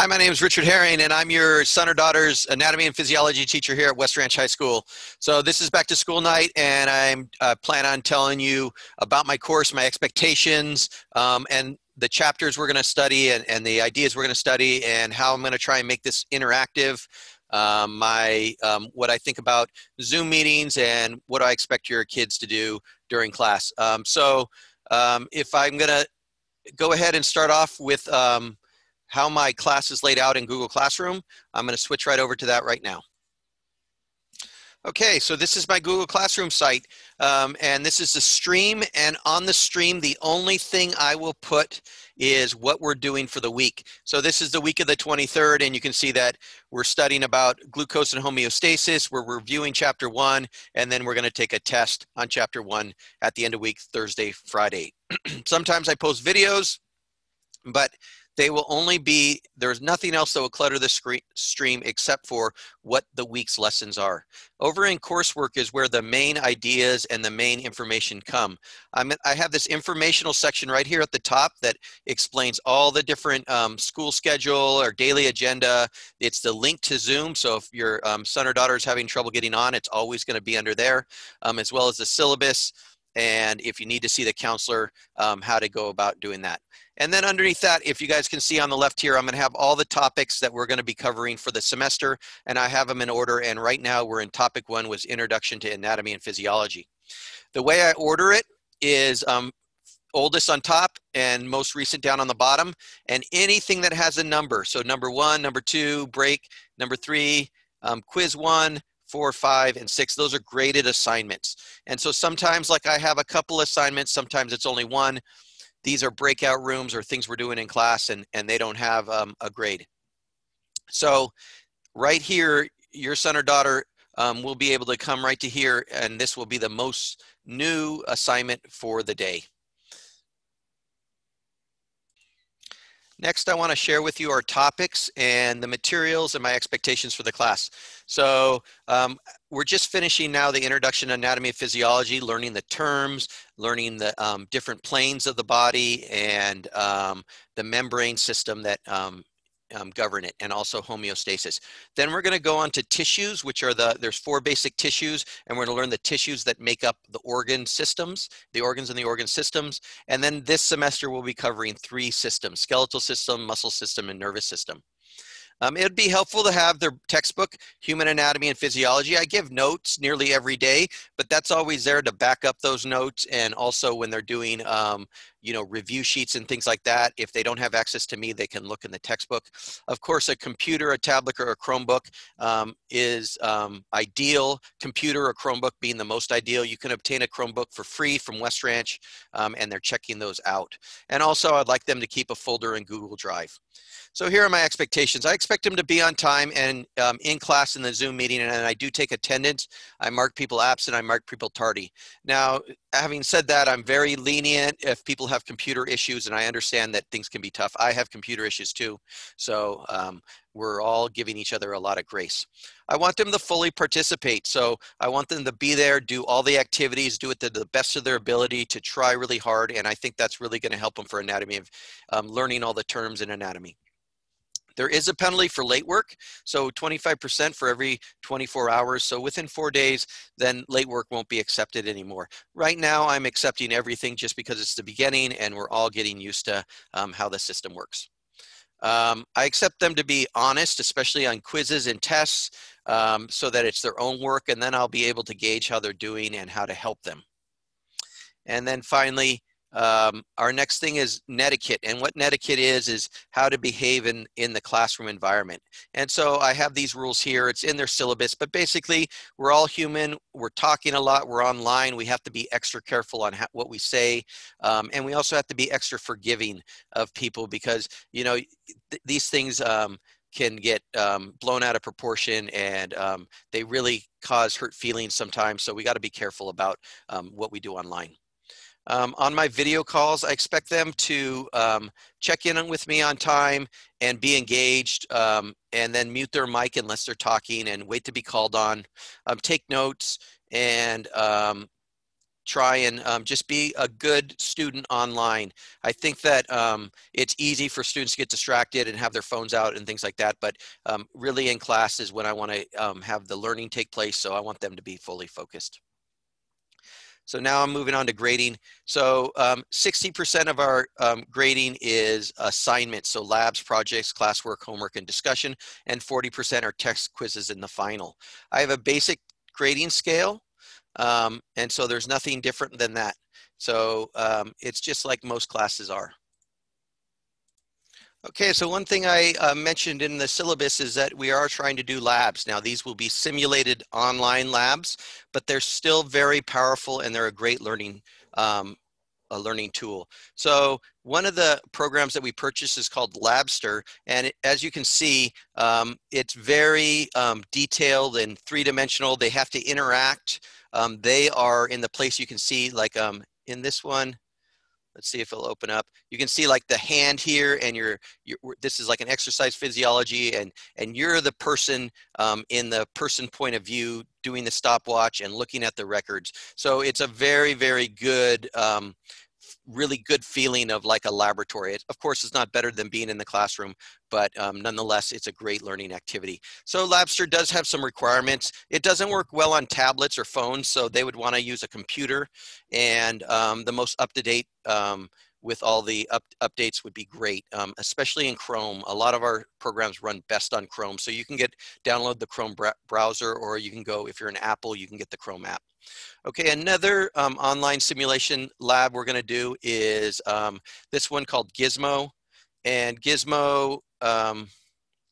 Hi, my name is Richard Haring, and I'm your son or daughter's anatomy and physiology teacher here at West Ranch High School. So this is back to school night, and I'm plan on telling you about my course, my expectations, and the chapters we're going to study, and the ideas we're going to study, and how I'm going to try and make this interactive. What I think about Zoom meetings, and what I expect your kids to do during class. If I'm going to go ahead and start off with how my class is laid out in Google Classroom. I'm going to switch right over to that right now. Okay, so this is my Google Classroom site, and this is the stream, and on the stream, the only thing I will put is what we're doing for the week. So this is the week of the 23rd, and you can see that we're studying about glucose and homeostasis. We're reviewing chapter 1, and then we're going to take a test on chapter 1 at the end of week, Thursday, Friday. Sometimes I post videos, but they will only be, there's nothing else that will clutter the stream except for what the week's lessons are. Over in coursework is where the main ideas and the main information come. I have this informational section right here at the top that explains all the different school schedule or daily agenda. It's the link to Zoom, so if your son or daughter is having trouble getting on, it's always going to be under there, as well as the syllabus, and if you need to see the counselor, how to go about doing that. And then underneath that, if you guys can see on the left here, I'm going to have all the topics that we're going to be covering for the semester, and I have them in order. And right now we're in topic 1, was Introduction to Anatomy and Physiology. The way I order it is oldest on top and most recent down on the bottom, and anything that has a number. So number 1, number 2, break, number 3, quiz 1, 4, 5, and 6, those are graded assignments. And so sometimes, like, I have a couple assignments, sometimes it's only one. These are breakout rooms or things we're doing in class, and they don't have a grade. So right here, your son or daughter will be able to come right to here, and this will be the most new assignment for the day. Next, I want to share with you our topics and the materials and my expectations for the class. So we're just finishing now the Introduction to Anatomy and Physiology, learning the terms, learning the different planes of the body, and the membrane system that govern it, and also homeostasis. Then we're going to go on to tissues, which are there's 4 basic tissues, and we're going to learn the tissues that make up the organ systems, the organs and the organ systems. And then this semester we'll be covering 3 systems: skeletal system, muscle system, and nervous system. It'd be helpful to have their textbook, Human Anatomy and Physiology. I give notes nearly every day, but that's always there to back up those notes. And also when they're doing, review sheets and things like that, if they don't have access to me, they can look in the textbook. Of course, a computer, a tablet, or a Chromebook is ideal. Computer or Chromebook being the most ideal. You can obtain a Chromebook for free from West Ranch, and they're checking those out. And also, I'd like them to keep a folder in Google Drive. So here are my expectations. I expect them to be on time and in class in the Zoom meeting, and I do take attendance. I mark people absent, I mark people tardy. Now, having said that, I'm very lenient if people have computer issues, and I understand that things can be tough. I have computer issues too, so we're all giving each other a lot of grace. I want them to fully participate, so I want them to be there, do all the activities, do it to the best of their ability, to try really hard, and I think that's really going to help them for anatomy, of learning all the terms in anatomy. There is a penalty for late work, so 25% for every 24 hours. So within 4 days, then late work won't be accepted anymore. Right now, I'm accepting everything just because it's the beginning and we're all getting used to how the system works. I accept them to be honest, especially on quizzes and tests, so that it's their own work, and then I'll be able to gauge how they're doing and how to help them. And then finally, our next thing is netiquette, and what netiquette is how to behave in the classroom environment. And so I have these rules here. It's in their syllabus, but basically we're all human. We're talking a lot. We're online. We have to be extra careful on what we say, and we also have to be extra forgiving of people, because these things can get blown out of proportion, and they really cause hurt feelings sometimes. So we got to be careful about what we do online. On my video calls, I expect them to check in with me on time and be engaged, and then mute their mic unless they're talking and wait to be called on. Take notes, and try and just be a good student online. I think that it's easy for students to get distracted and have their phones out and things like that, but really in class is when I want to have the learning take place, so I want them to be fully focused. So now I'm moving on to grading. So 60% of our grading is assignments, so labs, projects, classwork, homework, and discussion, and 40% are text quizzes in the final. I have a basic grading scale, and so there's nothing different than that. So it's just like most classes are. Okay, so one thing I mentioned in the syllabus is that we are trying to do labs. Now, these will be simulated online labs, but they're still very powerful and they're a great learning tool. So one of the programs that we purchased is called Labster, and as you can see, it's very detailed and three-dimensional. They have to interact. They are in the place you can see, like in this one. Let's see if it'll open up. You can see like the hand here, and this is like an exercise physiology, and you're the person in the person point of view doing the stopwatch and looking at the records. So it's a very, very good, really good feeling of like a laboratory. Of course, it's not better than being in the classroom, but nonetheless, it's a great learning activity. So Labster does have some requirements. It doesn't work well on tablets or phones, so they would want to use a computer, and the most up-to-date with all the updates would be great, especially in Chrome. A lot of our programs run best on Chrome, so you can download the Chrome browser, or you can go, if you're an Apple, you can get the Chrome app. Okay, another online simulation lab we're going to do is this one called Gizmo. And Gizmo,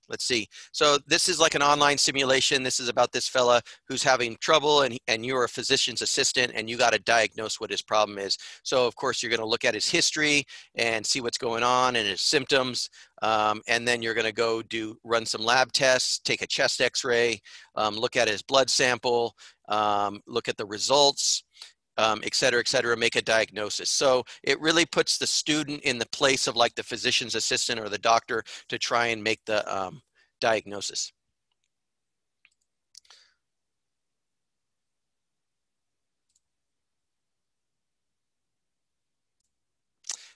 let's see. So this is like an online simulation. This is about this fella who's having trouble, and you're a physician's assistant, and you got to diagnose what his problem is. So of course, you're going to look at his history and see what's going on and his symptoms. And then you're going to go run some lab tests, take a chest x-ray, look at his blood sample, look at the results, et cetera, make a diagnosis. So it really puts the student in the place of like the physician's assistant or the doctor to try and make the diagnosis.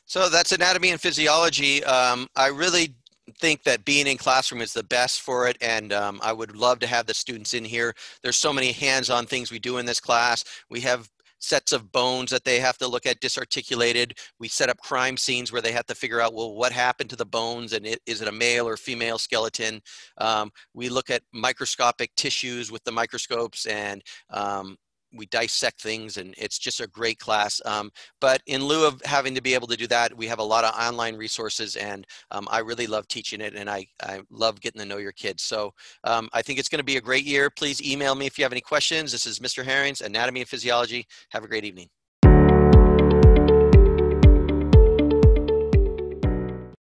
So that's anatomy and physiology. I really think that being in classroom is the best for it, and I would love to have the students in here. There's so many hands-on things we do in this class. We have sets of bones that they have to look at disarticulated. We set up crime scenes where they have to figure out, well, what happened to the bones, and is it a male or female skeleton? We look at microscopic tissues with the microscopes, and we dissect things, and it's just a great class. But in lieu of having to be able to do that, we have a lot of online resources, and I really love teaching it, and I love getting to know your kids. So I think it's going to be a great year. Please email me if you have any questions. This is Mr. Haring's Anatomy and Physiology. Have a great evening.